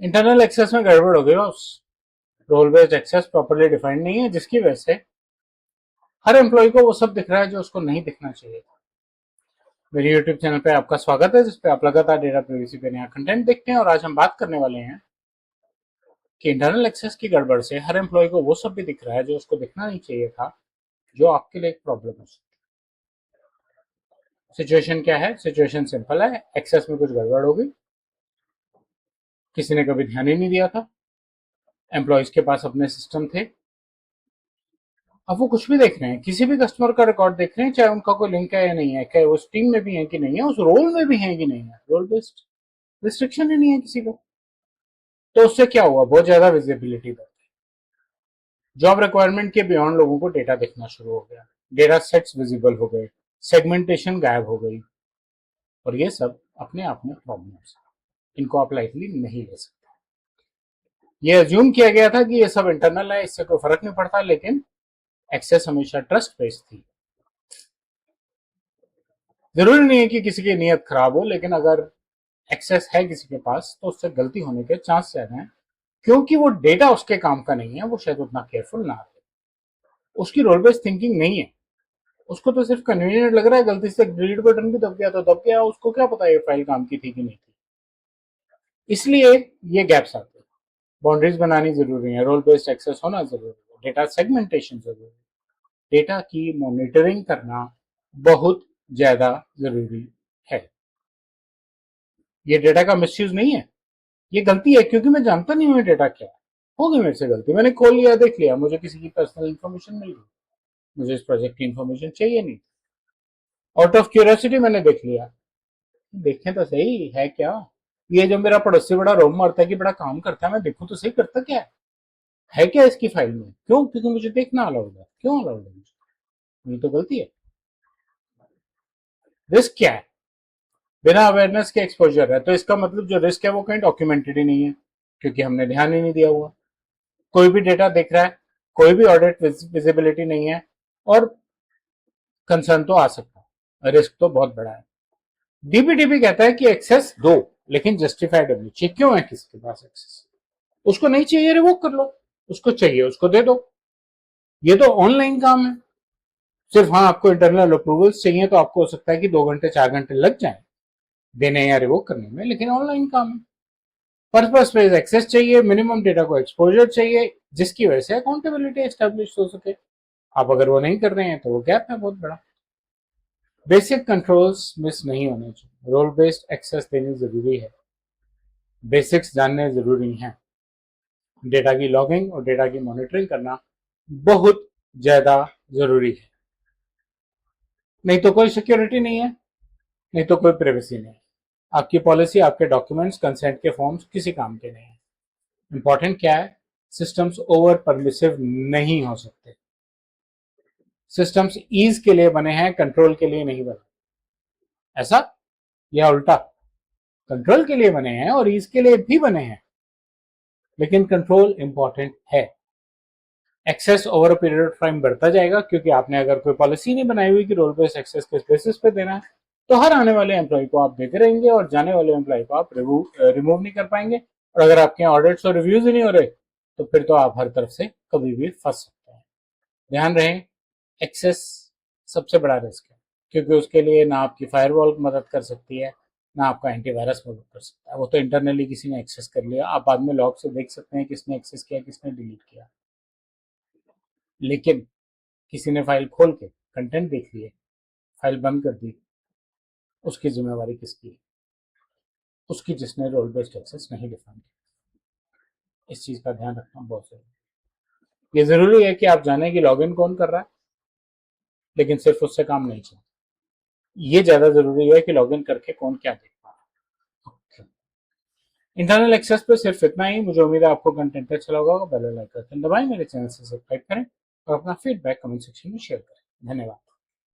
Internal access में गड़बड़ हो गई boss. Role based access properly defined नहीं है, जिसकी वजह से हर एम्प्लॉय को वो सब दिख रहा है जो उसको नहीं दिखना चाहिए। मेरे यूट्यूब चैनल पे आपका स्वागत है, जिसपे आप लगातार डेटा प्राइवेसी पे नया कंटेंट देखते हैं। और आज हम बात करने वाले हैं कि इंटरनल एक्सेस की गड़बड़ से हर एम्प्लॉय को वो सब भी दिख रहा है जो उसको दिखना नहीं चाहिए था, जो आपके लिए एक प्रॉब्लम हो सकती है। सिचुएशन क्या है? सिचुएशन सिंपल है, एक्सेस में कुछ गड़बड़ हो गई, किसी ने कभी ध्यान ही नहीं दिया था। एम्प्लॉयज के पास अपने सिस्टम थे, अब वो कुछ भी देख रहे हैं, किसी भी कस्टमर का रिकॉर्ड देख रहे हैं, चाहे उनका कोई लिंक है या नहीं है, चाहे उस टीम में भी है कि नहीं है, उस रोल में भी है कि नहीं है। रोल बेस्ड रिस्ट्रिक्शन ही नहीं है किसी को। तो उससे क्या हुआ? बहुत ज्यादा विजिबिलिटी बढ़ गई। जॉब रिक्वायरमेंट के बियॉन्ड लोगों को डेटा दिखना शुरू हो गया, डेटा सेट्स विजिबल हो गए, सेगमेंटेशन गायब हो गई। और ये सब अपने आप में प्रॉब्लम्स, इनको आप लाइटली नहीं ले सकते। ये अज्यूम किया गया था कि ये सब इंटरनल है, इससे कोई फर्क नहीं पड़ता, लेकिन एक्सेस हमेशा ट्रस्ट बेस्ड थी। जरूरी नहीं है कि किसी की नीयत खराब हो, लेकिन अगर एक्सेस है किसी के पास तो उससे गलती होने के चांस ज्यादा हैं, क्योंकि वो डेटा उसके काम का नहीं है, वो शायद उतना केयरफुल ना रहे, उसकी रोल बेस्ड थिंकिंग नहीं है, उसको तो सिर्फ कन्वीनियंट लग रहा है, गलती से डिलीट बटन भी दब गया तो दब गया, उसको क्या पता ये फाइल काम की थी कि नहीं थी। इसलिए ये गैप्स आते हैं। बाउंड्रीज बनानी जरूरी है, रोल बेस्ड एक्सेस होना जरूरी है, डेटा सेगमेंटेशन जरूरी है, डेटा की मॉनिटरिंग करना बहुत ज्यादा जरूरी है। ये डेटा का मिसयूज नहीं है, ये गलती है, क्योंकि मैं जानता नहीं हूँ ये डेटा क्या है। हो गई मेरे से गलती, मैंने खोल लिया, देख लिया, मुझे किसी की पर्सनल इन्फॉर्मेशन मिल गई, मुझे इस प्रोजेक्ट की इन्फॉर्मेशन चाहिए नहीं, आउट ऑफ क्यूरियोसिटी मैंने देख लिया। देखें तो सही है क्या, ये जो मेरा पड़ोसी बड़ा रोम मारता है कि बड़ा काम करता है, मैं देखूं तो सही करता क्या है क्या इसकी फाइल में। क्यों? क्योंकि मुझे देखना अलाउड है। क्यों अलाउड है मुझे? ये तो गलती है। रिस्क क्या है? बिना अवेयरनेस के एक्सपोजर है, तो इसका मतलब जो रिस्क है वो कहीं डॉक्यूमेंटेड ही नहीं है, क्योंकि हमने ध्यान ही नहीं दिया हुआ। कोई भी डेटा दिख रहा है, कोई भी ऑडिट विजिबिलिटी नहीं है, और कंसर्न तो आ सकता है, रिस्क तो बहुत बड़ा है। डीपीडीपी कहता है कि एक्सेस दो, लेकिन जस्टिफाइड होनी चाहिए। क्यों है किसी के पास एक्सेस? उसको नहीं चाहिए, रिवोक कर लो। उसको चाहिए, उसको दे दो। ये तो ऑनलाइन काम है। सिर्फ हाँ, आपको इंटरनल अप्रूवल्स चाहिए तो आपको हो सकता है कि 2 घंटे 4 घंटे लग जाए देने या रिवोक करने में, लेकिन ऑनलाइन काम है। पर्पस बेस्ड एक्सेस चाहिए, मिनिमम डेटा को एक्सपोजर चाहिए, जिसकी वजह से अकाउंटेबिलिटी एस्टेब्लिश हो सके। आप अगर वो नहीं कर रहे हैं तो वो गैप है बहुत बड़ा। बेसिक कंट्रोल्स मिस नहीं होने चाहिए, रोल बेस्ड एक्सेस देनी जरूरी है, बेसिक्स जानने जरूरी हैं। डेटा की लॉगिंग और डेटा की मॉनिटरिंग करना बहुत ज्यादा जरूरी है। नहीं तो कोई सिक्योरिटी नहीं है, नहीं तो कोई प्राइवेसी नहीं है। आपकी पॉलिसी, आपके डॉक्यूमेंट्स, कंसेंट के फॉर्म्स किसी काम के नहीं है। इंपॉर्टेंट क्या है? सिस्टम्स ओवर परमिसिव नहीं हो सकते। सिस्टम्स ईज के लिए बने हैं, कंट्रोल के लिए नहीं बने। ऐसा या उल्टा? कंट्रोल के लिए बने हैं और ईज के लिए भी बने हैं, लेकिन कंट्रोल इंपॉर्टेंट है। Access over period of time बढ़ता जाएगा, क्योंकि आपने अगर कोई पॉलिसी नहीं बनाई हुई कि रोल बेस्ड एक्सेस किस बेसिस पे देना है, तो हर आने वाले एम्प्लॉय को आप देते रहेंगे और जाने वाले एम्प्लॉय को आप रिमूव नहीं कर पाएंगे। और अगर आपके ऑडिट्स और रिव्यूज ही नहीं हो रहे, तो फिर तो आप हर तरफ से कभी भी फंस सकते हैं। ध्यान रहे, एक्सेस सबसे बड़ा रिस्क है, क्योंकि उसके लिए ना आपकी फायरवॉल मदद कर सकती है, ना आपका एंटीवायरस मदद कर सकता है। वो तो इंटरनली किसी ने एक्सेस कर लिया, आप बाद में लॉग से देख सकते हैं किसने एक्सेस किया, किसने डिलीट किया। लेकिन किसी ने फाइल खोल के कंटेंट देख लिए, फाइल बंद कर दी, उसकी जिम्मेवारी किसकी है? उसकी जिसने रोल बेस्ड एक्सेस नहीं डिफाइन किया। इस चीज का ध्यान रखना बहुत जरूरी है। ये जरूरी है कि आप जाने कि लॉगिन कौन कर रहा है, लेकिन सिर्फ उससे काम नहीं चलता। ये ज्यादा जरूरी है कि लॉगिन करके कौन क्या देख पा रहा है। इंटरनल एक्सेस पे सिर्फ इतना ही। मुझे उम्मीद है आपको कंटेंट अच्छा लगा होगा। बेल लाइक बटन दबाएं, मेरे चैनल से सब्सक्राइब करें और अपना फीडबैक कमेंट सेक्शन में शेयर करें। धन्यवाद।